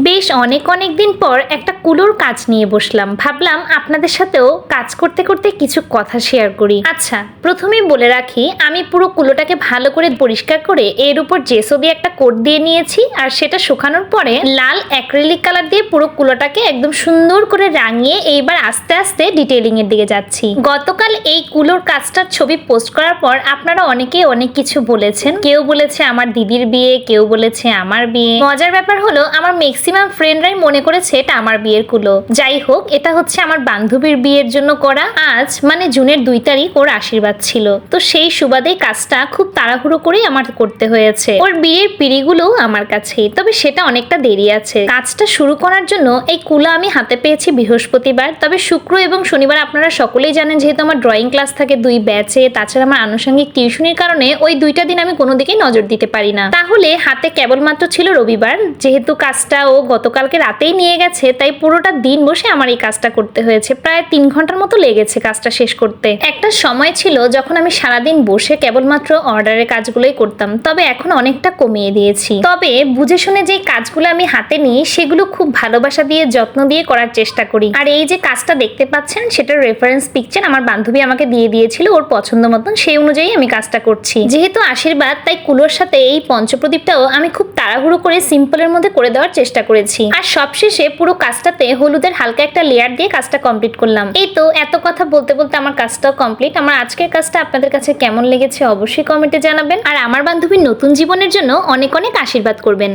বেশ অনেক দিন পর একটা কুলোর কাজ নিয়ে বসলাম, ভাবলাম আপনাদের সাথেও কাজ করতে করতে কিছু কথা শেয়ার করি। আচ্ছা, প্রথমেই বলে রাখি, আমি পুরো কুলোটাকে ভালো করে পরিষ্কার করে এর উপর জেসো দিয়ে একটা কোট দিয়ে নিয়েছি, আর সেটা শুকানোর পরে লাল অ্যাক্রিলিক কালার দিয়ে পুরো কুলোটাকে একদম সুন্দর করে রাঙিয়ে এইবার আস্তে আস্তে ডিটেইলিং এর দিকে যাচ্ছি। গতকাল এই কুলোর কাজটার ছবি পোস্ট করার পর আপনারা অনেকেই অনেক কিছু বলেছেন। কেউ বলেছে আমার দিদির বিয়ে, কেউ বলেছে আমার বিয়ে। মজার ব্যাপার হলো আমার ম্যাক্সিমাম ফ্রেন্ডরাই মনে করেছে এটা আমার বিয়ের কুলো। যাই হোক, এটা হচ্ছে আমার বান্ধবীর বিয়ের জন্য করা। আজ মানে জুনের 2 তারিখ ওর আশীর্বাদ ছিল, তো সেই সুবাদে কাজটা খুব তাড়াহুড়ো করে আমার করতে হয়েছে। ওর বিয়ের পিড়িগুলো আমার কাছেই, তবে সেটা অনেকটা দেরি আছে। কাজটা শুরু করার জন্য এই কুলা আমি হাতে পেয়েছি বৃহস্পতিবার, তবে শুক্র এবং শনিবার আপনারা সকলেই জানেন যেহেতু আমার ড্রয়িং ক্লাস থাকে 2 ব্যাচে, তাছাড়া আমার আনুষঙ্গিক টিউশনির কারণে ওই 2টা দিন আমি কোনো দিকেই নজর দিতে পারি না। তাহলে হাতে কেবলমাত্র ছিল রবিবার। যেহেতু কাজটা ও গতকালকে রাতেই নিয়ে গেছে, তাই পুরোটা দিন বসে আমার এই কাজটা করতে হয়েছে। প্রায় 3 ঘন্টার মতো লেগেছে কাজটা শেষ করতে। একটা সময় ছিল যখন আমি সারাদিন বসে কেবলমাত্র অর্ডারের কাজগুলোই করতাম, তবে এখন অনেকটা কমিয়ে দিয়েছি। তবে বুঝে শুনে যে কাজগুলো আমি হাতে নিই সেগুলো খুব ভালোবাসা দিয়ে যত্ন দিয়ে করার চেষ্টা করি। আর এই যে কাজটা দেখতে পাচ্ছেন সেটার রেফারেন্স পিকচার আমার বান্ধবী আমাকে দিয়ে দিয়েছিল ওর পছন্দ মতন, সেই অনুযায়ী আমি কাজটা করছি। যেহেতু আশীর্বাদ, তাই কুলোর সাথে এই পঞ্চপ্রদীপটাও আমি খুব তাড়াহুড়ো করে সিম্পলের মধ্যে করে দেওয়ার চেষ্টা করেছি। আর সবশেষে পুরো কাজটাতে হলুদের হালকা একটা লেয়ার দিয়ে কাজটা কমপ্লিট করলাম। এই তো এত কথা বলতে বলতে আমার কাজটাও কমপ্লিট। আমার আজকের কাজটা আপনাদের কাছে কেমন লেগেছে অবশ্যই কমেন্টে জানাবেন, আর আমার বান্ধবীর নতুন জীবনের জন্য অনেক আশীর্বাদ করবেন।